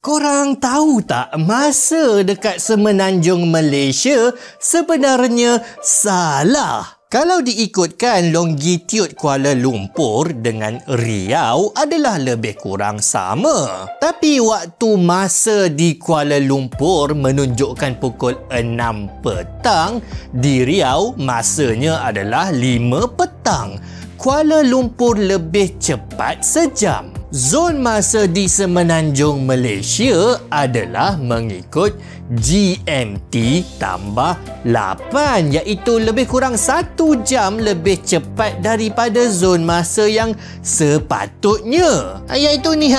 Korang tahu tak masa dekat Semenanjung Malaysia sebenarnya salah? Kalau diikutkan longitude Kuala Lumpur dengan Riau adalah lebih kurang sama. Tapi waktu masa di Kuala Lumpur menunjukkan pukul 6 petang, di Riau masanya adalah 5 petang. Kuala Lumpur lebih cepat sejam. Zon masa di Semenanjung Malaysia adalah mengikut GMT tambah 8, iaitu lebih kurang 1 jam lebih cepat daripada zon masa yang sepatutnya. Iaitu ni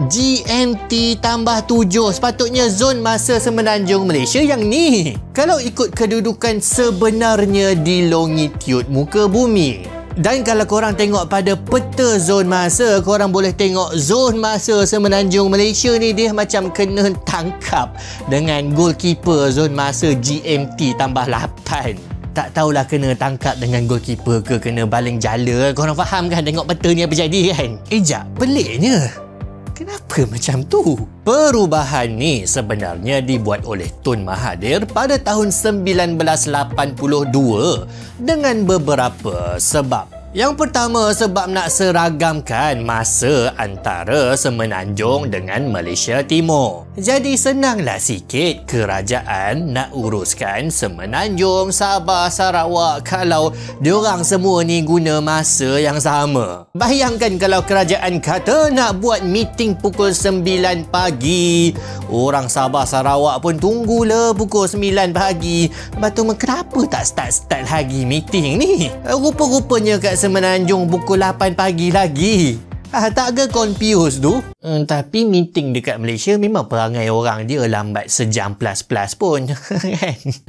GMT tambah 7, sepatutnya zon masa Semenanjung Malaysia yang ni. Kalau ikut kedudukan sebenarnya di longitude muka bumi. Dan kalau korang tengok pada peta zon masa, korang boleh tengok zon masa Semenanjung Malaysia ni dia macam kena tangkap dengan goalkeeper zon masa GMT tambah 8. Tak tahulah kena tangkap dengan goalkeeper ke kena baling jala. Korang faham kan tengok peta ni apa jadi kan? Jap, peliknya. Kenapa macam tu? Perubahan ni sebenarnya dibuat oleh Tun Mahathir pada tahun 1982 dengan beberapa sebab. Yang pertama, sebab nak seragamkan masa antara Semenanjung dengan Malaysia Timur. Jadi senanglah sikit kerajaan nak uruskan Semenanjung, Sabah, Sarawak kalau diorang semua ni guna masa yang sama. Bayangkan kalau kerajaan kata nak buat meeting pukul 9 pagi. Orang Sabah, Sarawak pun tunggulah pukul 9 pagi. Lepas tu kenapa tak start lagi meeting ni? Rupa-rupanya kat Semenanjung pukul 8 pagi lagi. Tak ke confused tu? Tapi meeting dekat Malaysia memang perangai orang dia lambat sejam plus-plus pun.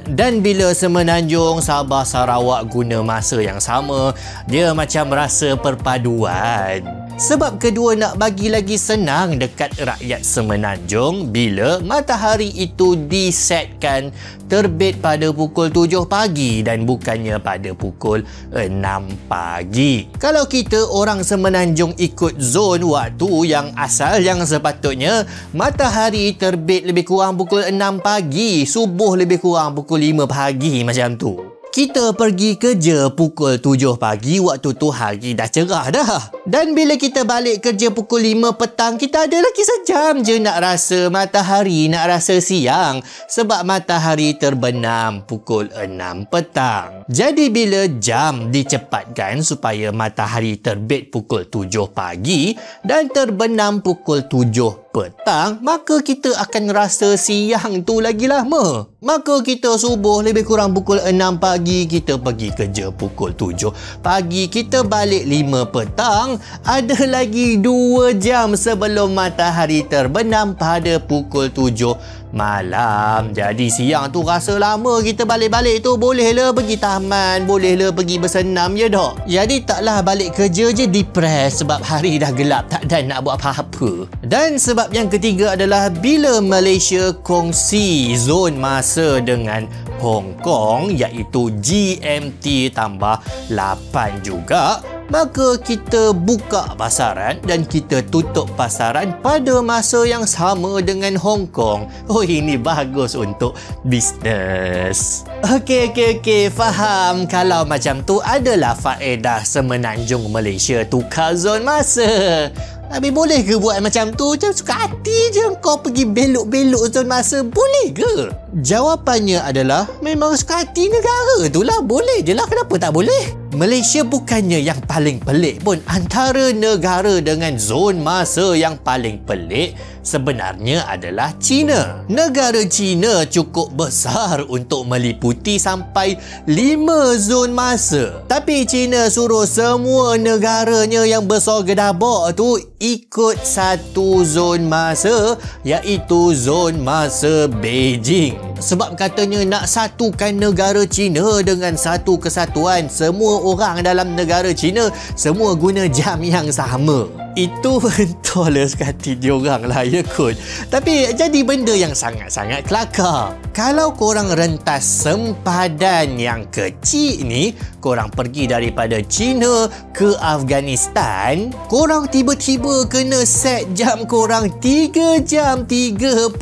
Dan bila Semenanjung, Sabah, Sarawak guna masa yang sama, dia macam rasa perpaduan. Sebab kedua nak bagi lagi senang dekat rakyat Semenanjung bila matahari itu disetkan terbit pada pukul 7 pagi dan bukannya pada pukul 6 pagi. Kalau kita orang Semenanjung ikut zon waktu yang asal yang sepatutnya, matahari terbit lebih kurang pukul 6 pagi, subuh lebih kurang pukul 5 pagi macam tu. Kita pergi kerja pukul 7 pagi, waktu tu hari dah cerah dah. Dan bila kita balik kerja pukul 5 petang, kita ada lagi sejam je nak rasa matahari, nak rasa siang. Sebab matahari terbenam pukul 6 petang. Jadi bila jam dicepatkan supaya matahari terbit pukul 7 pagi dan terbenam pukul 7 petang, maka kita akan rasa siang tu lagi lama. Maka kita subuh lebih kurang pukul 6 pagi, kita pergi kerja pukul 7 pagi, kita balik 5 petang, ada lagi 2 jam sebelum matahari terbenam pada pukul 7 malam. Jadi siang tu rasa lama. Kita balik-balik tu bolehlah pergi taman, bolehlah pergi bersenam je dok. Jadi taklah balik kerja je depress sebab hari dah gelap, tak ada nak buat apa-apa. Dan sebab yang ketiga adalah bila Malaysia kongsi zon masa dengan Hong Kong, iaitu GMT tambah 8 juga, maka kita buka pasaran dan kita tutup pasaran pada masa yang sama dengan Hong Kong. Oh, ini bagus untuk bisnes. Okey, faham. Kalau macam tu adalah faedah Semenanjung Malaysia tukar zon masa. Tapi boleh ke buat macam tu? Macam suka hati je kau pergi belok-belok zon masa. Boleh ke? Jawapannya adalah memang suka hati negara tu lah. Boleh je lah. Kenapa tak boleh? Malaysia bukannya yang paling pelik pun. Antara negara dengan zon masa yang paling pelik sebenarnya adalah China. Negara China cukup besar untuk meliputi sampai 5 zon masa. Tapi China suruh semua negaranya yang besar gedabak tu ikut satu zon masa, iaitu zon masa Beijing. Sebab katanya nak satukan negara China dengan satu kesatuan. Semua orang dalam negara China semua guna jam yang sama. Itu betul sekali diorang lah ya kot. Tapi jadi benda yang sangat-sangat kelakar. Kalau korang rentas sempadan yang kecil ni, korang pergi daripada China ke Afghanistan, korang tiba-tiba kena set jam korang 3 jam 30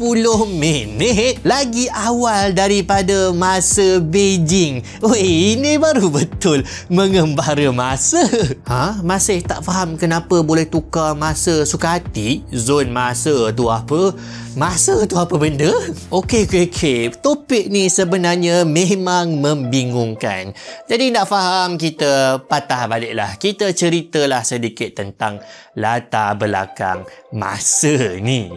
minit lagi awal daripada masa Beijing. Weh, ini baru betul mengembara masa. Masih tak faham kenapa boleh tukar masa suka hati? Zon masa tu apa? Masa tu apa benda? Okey. Topik ni sebenarnya memang membingungkan. Jadi nak faham, kita patah baliklah. Kita ceritalah sedikit tentang latar belakang masa ni.